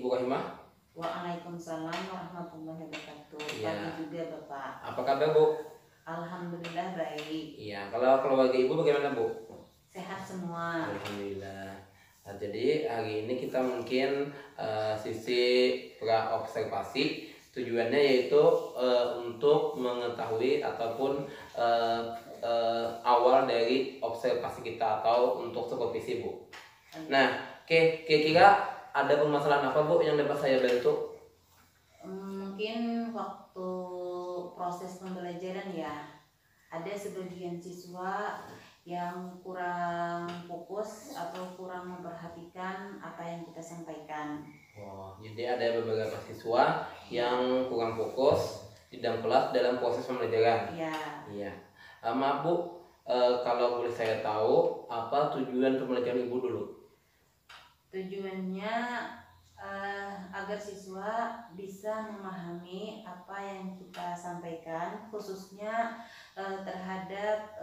Ibu Rahimah. Waalaikumsalam warahmatullahi wabarakatuh. Iya. Pagi juga Bapak. Apa kabar Bu? Alhamdulillah baik. Iya, kalau keluarga Ibu bagaimana Bu? Sehat semua. Alhamdulillah. Nah, jadi hari ini kita mungkin sisi praobservasi, tujuannya yaitu untuk mengetahui ataupun awal dari observasi kita atau untuk supervisi Bu. Nah, kira-kira ada permasalahan apa Bu yang dapat saya bantu? Mungkin waktu proses pembelajaran ya, ada sebagian siswa yang kurang fokus atau kurang memperhatikan apa yang kita sampaikan. Oh, jadi ada beberapa siswa yang kurang fokus di dalam kelas dalam proses pembelajaran. Iya. Iya. Maaf Bu, kalau boleh saya tahu apa tujuan pembelajaran Ibu dulu? Tujuannya agar siswa bisa memahami apa yang kita sampaikan, khususnya terhadap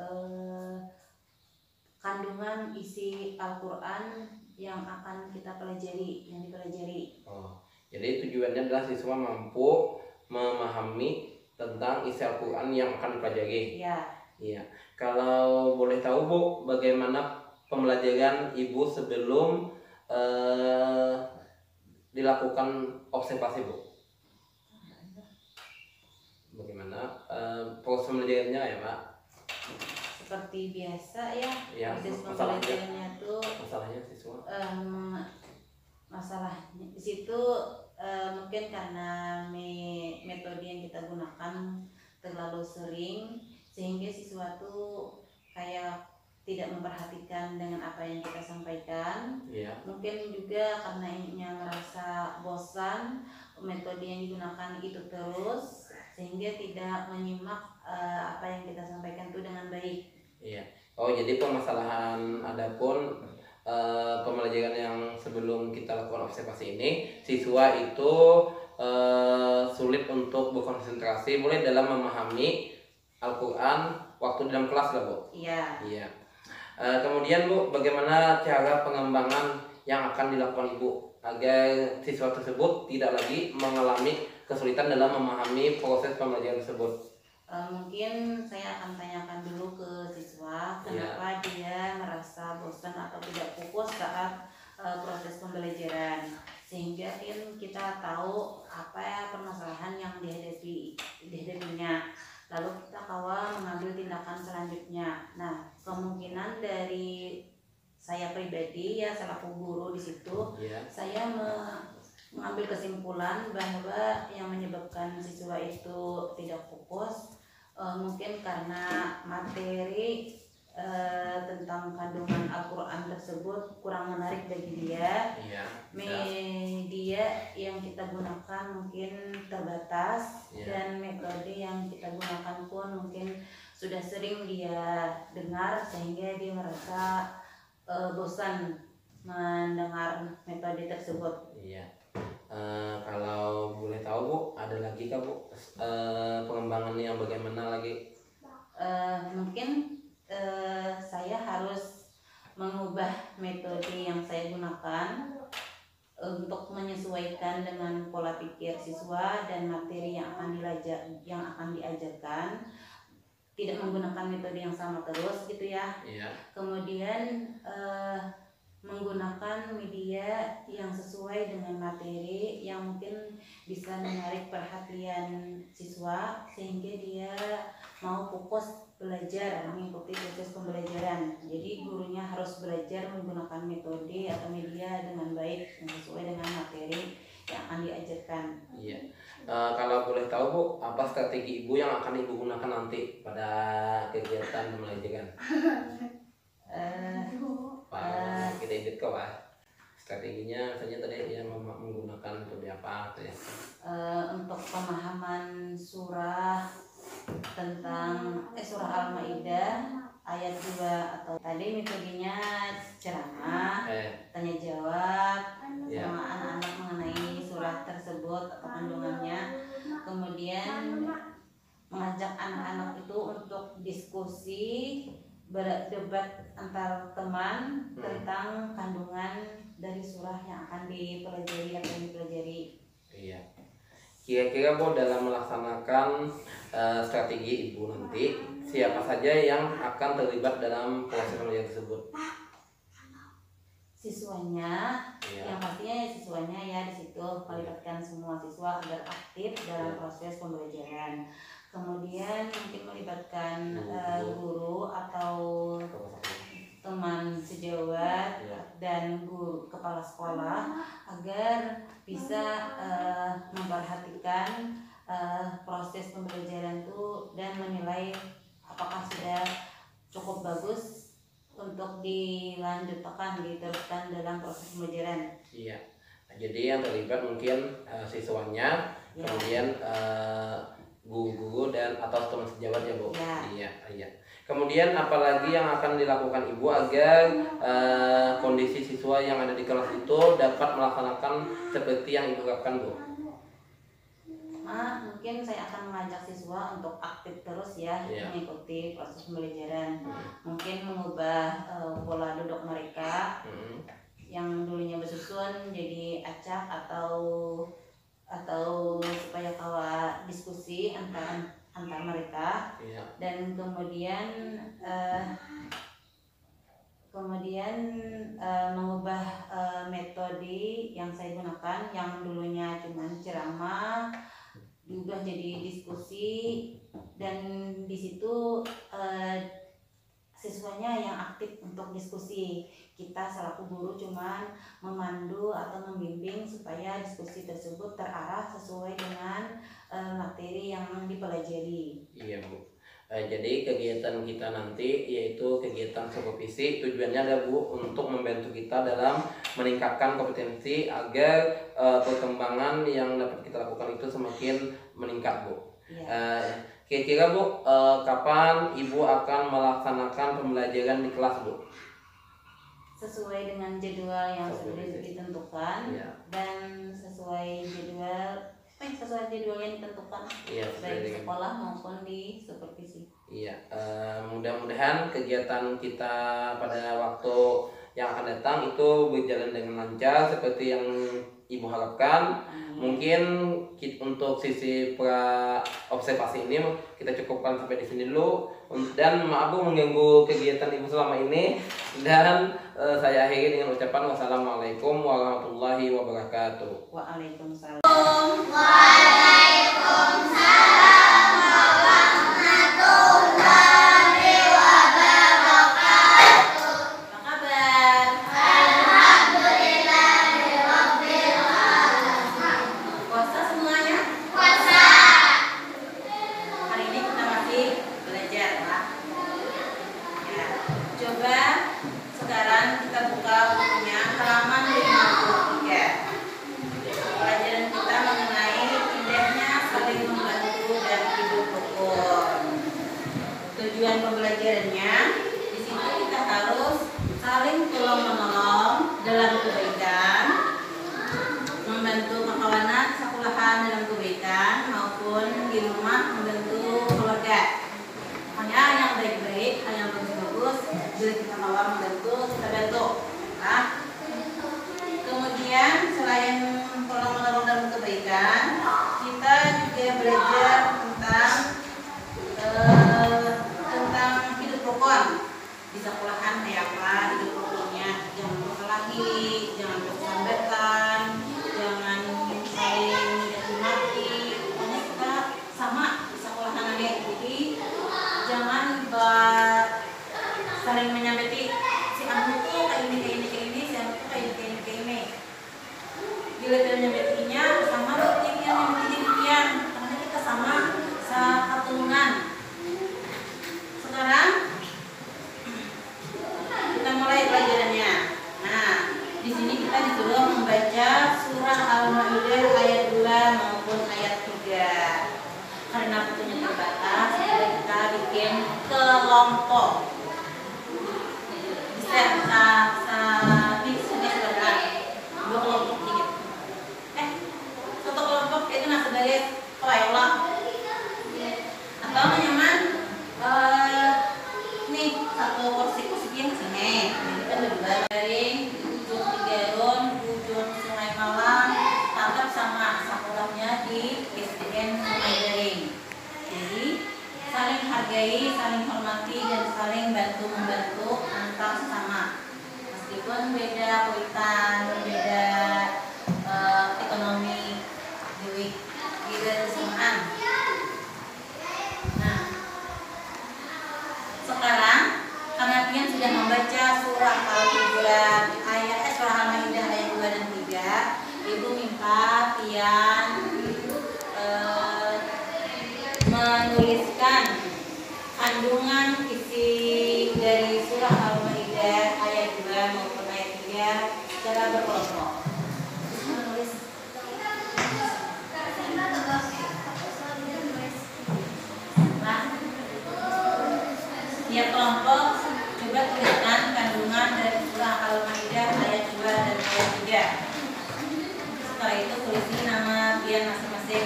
kandungan isi Al-Quran yang akan kita pelajari, yang dipelajari. Oh, jadi tujuannya adalah siswa mampu memahami tentang isi Al-Quran yang akan dipelajari. Iya. Iya. Kalau boleh tahu Bu, bagaimana pembelajaran Ibu sebelum dilakukan observasi Bu? Bagaimana proses pembelajarannya ya Pak? Seperti biasa ya, Ya, proses masalahnya. pembelajarannya tuh Masalahnya siswa? masalahnya di situ mungkin karena metode yang kita gunakan terlalu sering, sehingga siswa tuh kayak tidak memperhatikan dengan apa yang kita sampaikan. Iya. Mungkin juga karena ingin merasa bosan metode yang digunakan itu terus, sehingga tidak menyimak apa yang kita sampaikan itu dengan baik. Iya. Oh, jadi permasalahan adapun pembelajaran yang sebelum kita lakukan observasi ini, siswa itu sulit untuk berkonsentrasi mulai dalam memahami Al-Quran waktu dalam kelas lah Bu? Iya. Iya. Kemudian Bu, bagaimana cara pengembangan yang akan dilakukan Ibu agar siswa tersebut tidak lagi mengalami kesulitan dalam memahami proses pembelajaran tersebut? Mungkin saya akan tanyakan dulu ke siswa kenapa dia merasa bosan atau tidak fokus saat proses pembelajaran, sehingga kita tahu apa permasalahan yang dihadapinya, lalu kita kawal mengambil tindakan selanjutnya. Nah, kemungkinan dari saya pribadi ya selaku guru di situ, saya mengambil kesimpulan bahwa yang menyebabkan siswa itu tidak fokus mungkin karena materi tentang kandungan Al-Quran tersebut kurang menarik bagi dia. Media yang kita gunakan mungkin terbatas, dan metode yang kita gunakan pun mungkin sudah sering dia dengar, sehingga dia merasa bosan mendengar metode tersebut. Iya. Kalau boleh tahu Bu, ada lagi kah Bu pengembangan yang bagaimana lagi? Mungkin saya harus mengubah metode yang saya gunakan untuk menyesuaikan dengan pola pikir siswa dan materi yang akan diajarkan. Tidak menggunakan metode yang sama terus gitu ya. Kemudian menggunakan media yang sesuai dengan materi yang mungkin bisa menarik perhatian siswa, sehingga dia mau fokus belajar mengikuti proses pembelajaran. Jadi gurunya harus belajar menggunakan metode atau media dengan baik yang sesuai dengan materi yang akan diajarkan. Iya. Kalau boleh tahu Bu, apa strategi Ibu yang akan Ibu gunakan nanti pada kegiatan pembelajaran? Kita edit kok Pak. Strateginya misalnya tadi yang menggunakan metode apa gitu ya? Untuk pemahaman surah tentang surah Al-Maidah ayat 2, atau tadi metodenya ceramah, tanya jawab sama anak-anak mengenai surah tersebut atau kandungannya. Kemudian mengajak anak-anak itu untuk diskusi berdebat antar teman tentang kandungan dari surah yang akan dipelajari atau dipelajari. Iya. Kira-kira Bu, dalam melaksanakan strategi Ibu nanti, siapa saja yang akan terlibat dalam proses pembelajaran tersebut? Siswanya, yang pastinya siswanya ya di situ melibatkan semua siswa agar aktif dalam proses pembelajaran. Kemudian mungkin melibatkan guru atau teman sejawat dan guru kepala sekolah agar bisa memperhatikan proses pembelajaran itu dan menilai apakah sudah cukup bagus untuk dilanjutkan, diteruskan dalam proses pembelajaran. Iya. Nah, jadi yang terlibat mungkin siswanya, kemudian guru-guru dan atau teman sejawat ya Bu. Iya. Kemudian apalagi yang akan dilakukan Ibu agar kondisi siswa yang ada di kelas itu dapat melaksanakan seperti yang Ibu harapkan Bu? Mungkin saya akan mengajak siswa untuk aktif terus ya mengikuti proses pembelajaran. Mungkin mengubah pola duduk mereka yang dulunya bersusun jadi acak atau supaya kawa diskusi antar mereka. Dan kemudian mengubah metode yang saya gunakan yang dulunya cuma ceramah diubah jadi diskusi, dan di situ siswanya yang aktif untuk diskusi. Kita selaku guru cuman memandu atau membimbing supaya diskusi tersebut terarah sesuai dengan materi yang dipelajari. Iya Bu. Jadi kegiatan kita nanti yaitu kegiatan supervisi, tujuannya adalah Bu untuk membantu kita dalam meningkatkan kompetensi agar perkembangan yang dapat kita lakukan itu semakin meningkat Bu. Kira-kira Bu, kapan Ibu akan melaksanakan pembelajaran di kelas Bu? Sesuai dengan jadwal yang sudah ditentukan dan sesuai jadwal yang ditentukan baik di sekolah maupun di supervisi. Iya, mudah-mudahan kegiatan kita pada waktu yang akan datang itu berjalan dengan lancar seperti yang Ibu harapkan. Mungkin untuk sisi observasi ini kita cukupkan sampai di sini dulu. Dan maaf Bu mengganggu kegiatan Ibu selama ini. Dan saya akhiri dengan ucapan wassalamualaikum warahmatullahi wabarakatuh. Waalaikumsalam. Tujuan pembelajarannya di situ kita harus saling tolong menolong dalam kebaikan, membantu kawanan sekolahan dalam kebaikan maupun di rumah membantu keluarga. Hanya yang baik-baik, hal yang bagus-bagus, bila kita mau membantu, kita bantu. Nah, kemudian selain tolong menolong dalam kebaikan, kita juga belajar tentang hidup rukun di sekolahan. Kayak apa hidup rukunnya? Jangan berkelahi, jangan bersambatan, jangan saling mencaci-maki. Pokoknya kita sama di sekolahan aja. Jadi jangan saling menyambeti si anu tuh kayak ini, si anu tuh kayak ini. Bila kita menyambetinya sama berarti dia menyambeti demikian. Karena kita sama satunan. Sekarang kita mulai pelajarannya. Nah, di sini kita disuruh membaca surah Al-Maidah ayat 2 maupun ayat 3. Karena waktunya terbatas, kita bikin kelompok. Bisa sudah dua kelompok dikit. Satu kelompok itu sebagai toilet atau nyaman. Nih satu kalian menuliskan kandungan isi dari surah Al-Maidah ayat 2 maupun ayat 3 secara berkelompok. Menulis tiap kelompok coba tuliskan kandungan dari surah Al-Maidah ayat 2 dan ayat 3. Setelah itu tulis nama pian masing-masing.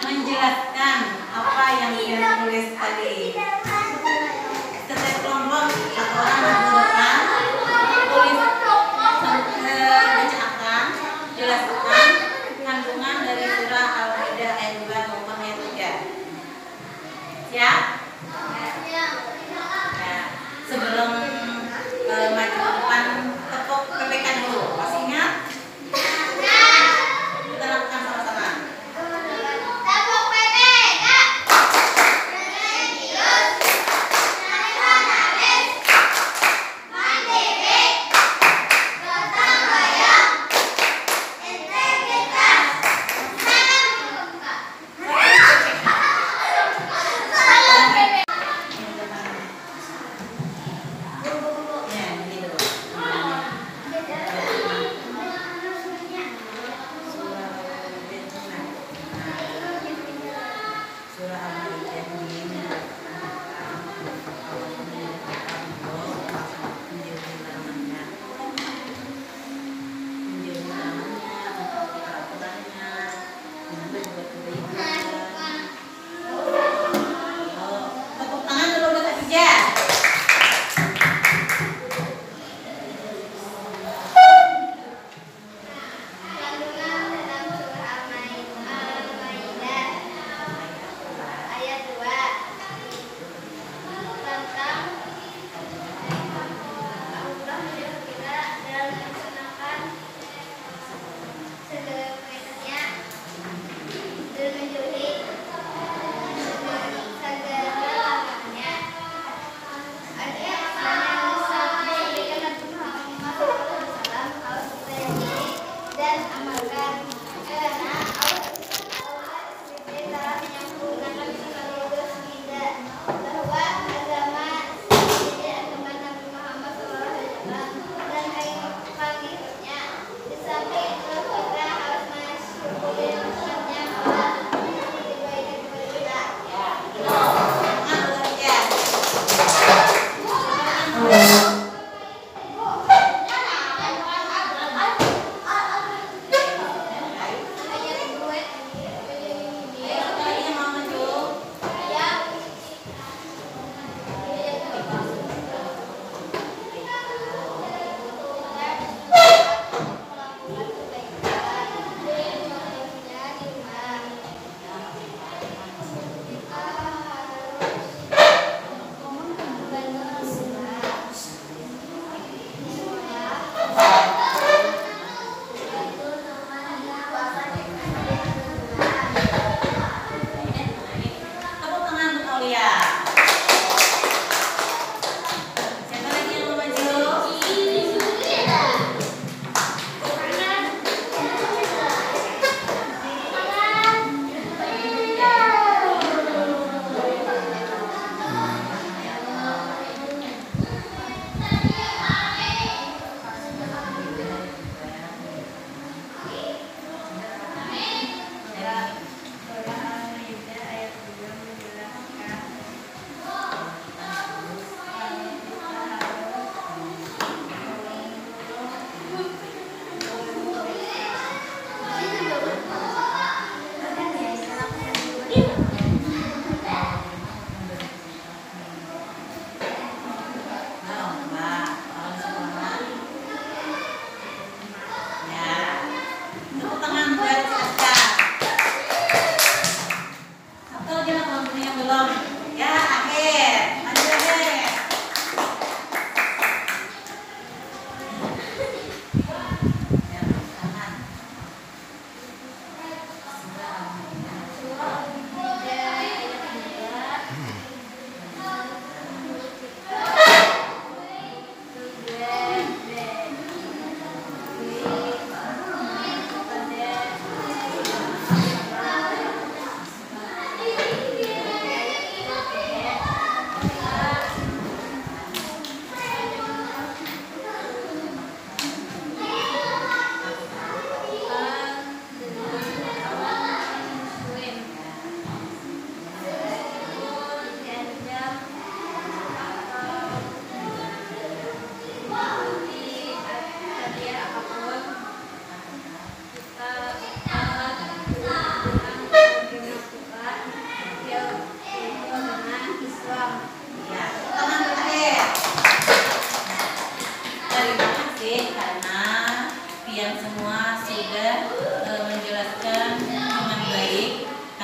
Menjelaskan apa yang dia tulis tadi. Setiap kelompok satu orang berdoakan, tulis bacakan, jelaskan kandungan dari surah Al-Maidah ayat 2 maupun ayat 3. Siap? Ya. Sebelum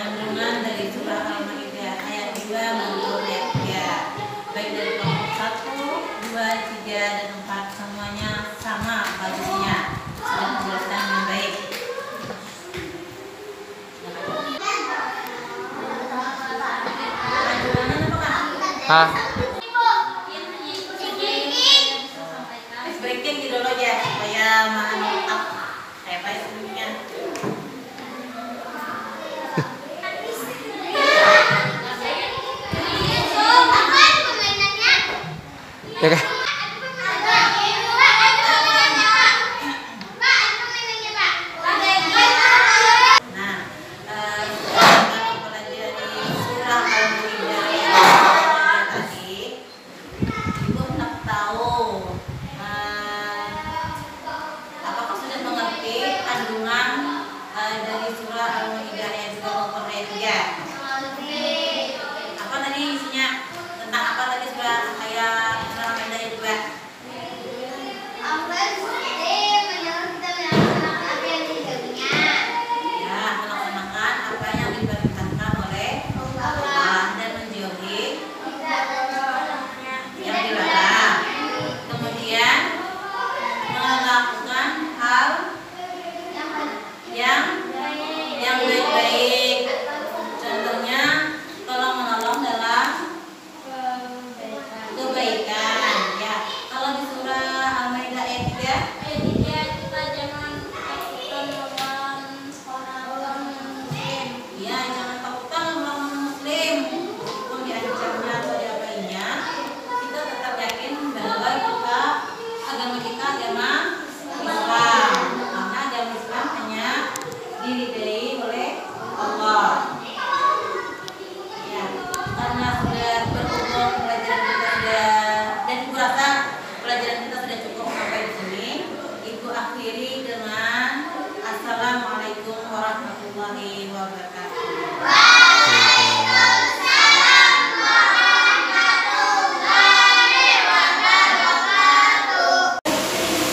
kandungan dari surah Al-Maidah ayat 2 maupun ayat 3, baik dari kelompok 1, 2, 3, dan 4 semuanya sama bajunya, sudah menjelaskan dengan baik. Hah? Breaking dulu aja supaya makan tetap kayak baik sebelumnya. Ya kan?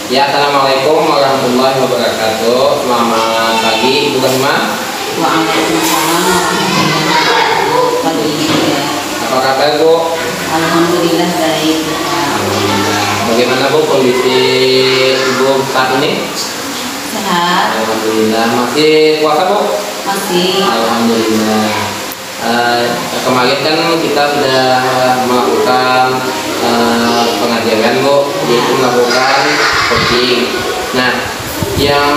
Ya, assalamualaikum warahmatullahi wabarakatuh. Selamat pagi, Ibu Karimah. Waalaikumsalam warahmatullahi wabarakatuh. Apa kabar, Bu? Alhamdulillah baik. Alhamdulillah. Bagaimana, Bu, kondisi Ibu saat ini? Sehat. Alhamdulillah. Masih puasa, Bu? Masih. Alhamdulillah. Kemarin kan kita sudah melakukan pengajaran, Bu, yaitu melakukan coaching. Nah, yang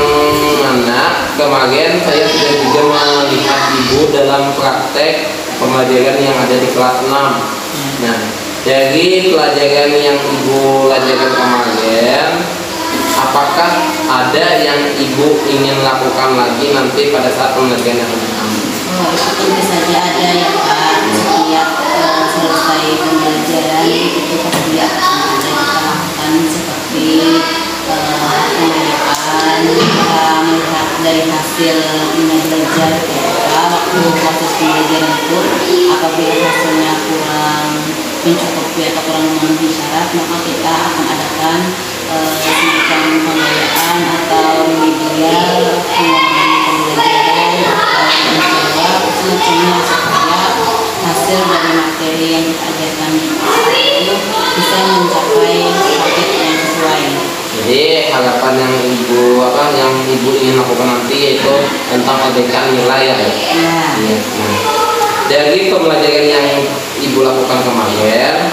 mana kemarin saya sudah juga melihat Ibu dalam praktek pembelajaran yang ada di kelas 6. Nah, dari pelajaran yang Ibu pelajaran kemarin, apakah ada yang Ibu ingin lakukan lagi nanti pada saat pembelajaran yang akan? Oh, itu tentu saja ada ya Pak. Setiap selesai pembelajaran itu pasti akan ada kita lakukan seperti penelitian, kita melihat dari hasil belajar kita waktu proses pembelajaran itu, apabila hasilnya kurang mencukupi atau kurang memenuhi syarat, maka kita akan adakan semacam pengayaan atau remedial pengulangan pembelajaran atau mencoba semacamnya supaya hasil dari materi yang kita ajarkan itu bisa mencapai target yang sesuai. Jadi harapan yang Ibu ingin lakukan nanti yaitu tentang perbaikan nilai ya. Iya. Nah, dari pembelajaran yang Ibu lakukan kemarin,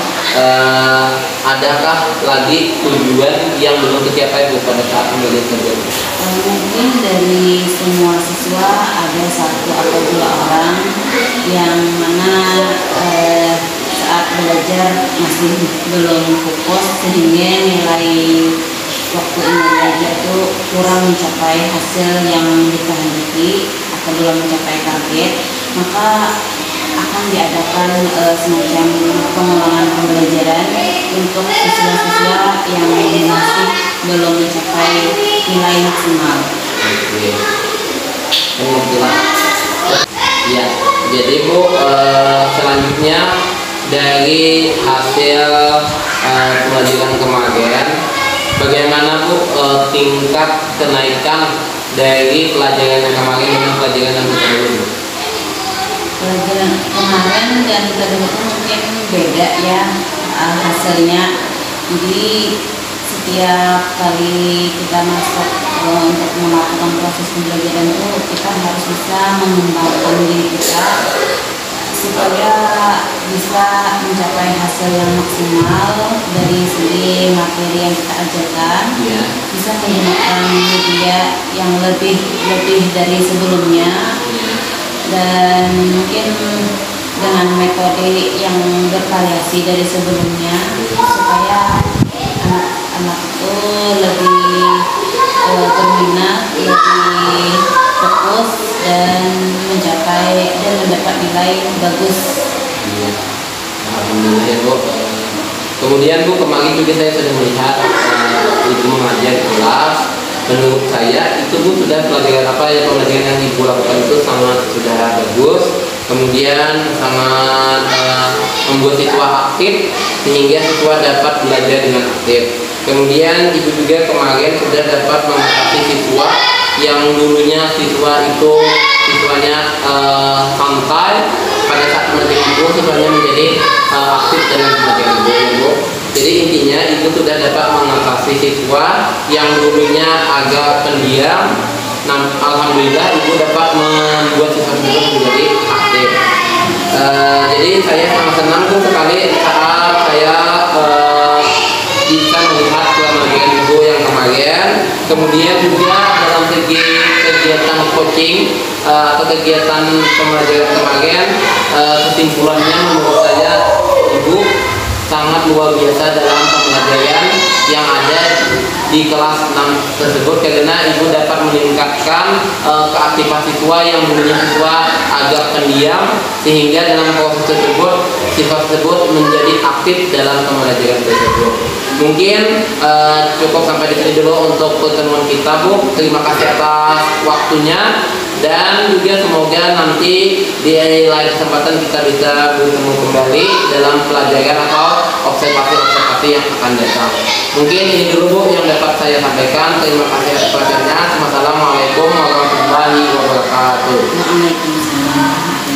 adakah lagi tujuan yang belum tercapai Bu pada saat pembelajaran? Mungkin dari semua siswa ada 1 atau 2 orang yang mana saat belajar masih belum fokus sehingga nilai waktu belajar itu kurang mencapai hasil yang dikehendaki atau belum mencapai target, maka akan diadakan semacam pengulangan pembelajaran untuk siswa-siswa yang masih belum mencapai nilai maksimal. Ya, jadi Bu, selanjutnya dari hasil pembelajaran kemarin, bagaimana Bu tingkat kenaikan dari pelajaran yang kemarin dengan pelajaran yang terdahulu? Pelajaran kemarin dan kedua itu mungkin beda ya hasilnya. Jadi setiap kali kita masuk untuk melakukan proses pembelajaran itu kita harus bisa mengembangkan diri kita supaya bisa mencapai hasil yang maksimal dari segi materi yang kita ajarkan, bisa menggunakan media yang lebih dari sebelumnya, dan mungkin dengan metode yang bervariasi dari sebelumnya supaya anak-anak itu lebih berminat, lebih fokus dan mendapat nilai bagus. Alhamdulillah ya Bu. Kemudian Bu, kemarin juga saya sudah melihat Ibu mengajar di kelas. Menurut saya itu Bu sudah pelajaran yang Ibu lakukan itu sudah bagus. Kemudian sangat membuat siswa aktif sehingga siswa dapat belajar dengan aktif. Kemudian Ibu juga kemarin sudah dapat mengatasi siswa yang dulunya siswanya santai, pada saat mengerjakan Ibu siswanya menjadi aktif dalam mengerjakan Ibu. Jadi intinya Ibu sudah dapat mengatasi siswa yang dulunya agak pendiam. Nah, alhamdulillah Ibu dapat membuat siswa tersebut menjadi aktif. Jadi saya sangat senang tuh sekali saat saya bisa melihat pelajaran Ibu yang kemarin. Kemudian juga dalam segi kegiatan coaching atau kegiatan pembelajaran kemarin, kesimpulannya menurut saya Ibu sangat luar biasa dalam pembelajaran yang ada di kelas 6 tersebut, karena Ibu dapat meningkatkan keaktifan siswa yang dulunya siswa agak pendiam, sehingga dalam proses tersebut siswa tersebut menjadi aktif dalam pembelajaran tersebut. Mungkin cukup sampai di sini dulu untuk pertemuan kita Bu. Terima kasih atas waktunya, dan juga semoga nanti di lain kesempatan kita bisa bertemu kembali dalam pelajaran atau observasi yang akan datang. Mungkin ini dulu Bu yang dapat saya sampaikan. Terima kasih atas perhatiannya. Wassalamualaikum warahmatullahi wabarakatuh. Waalaikumsalam.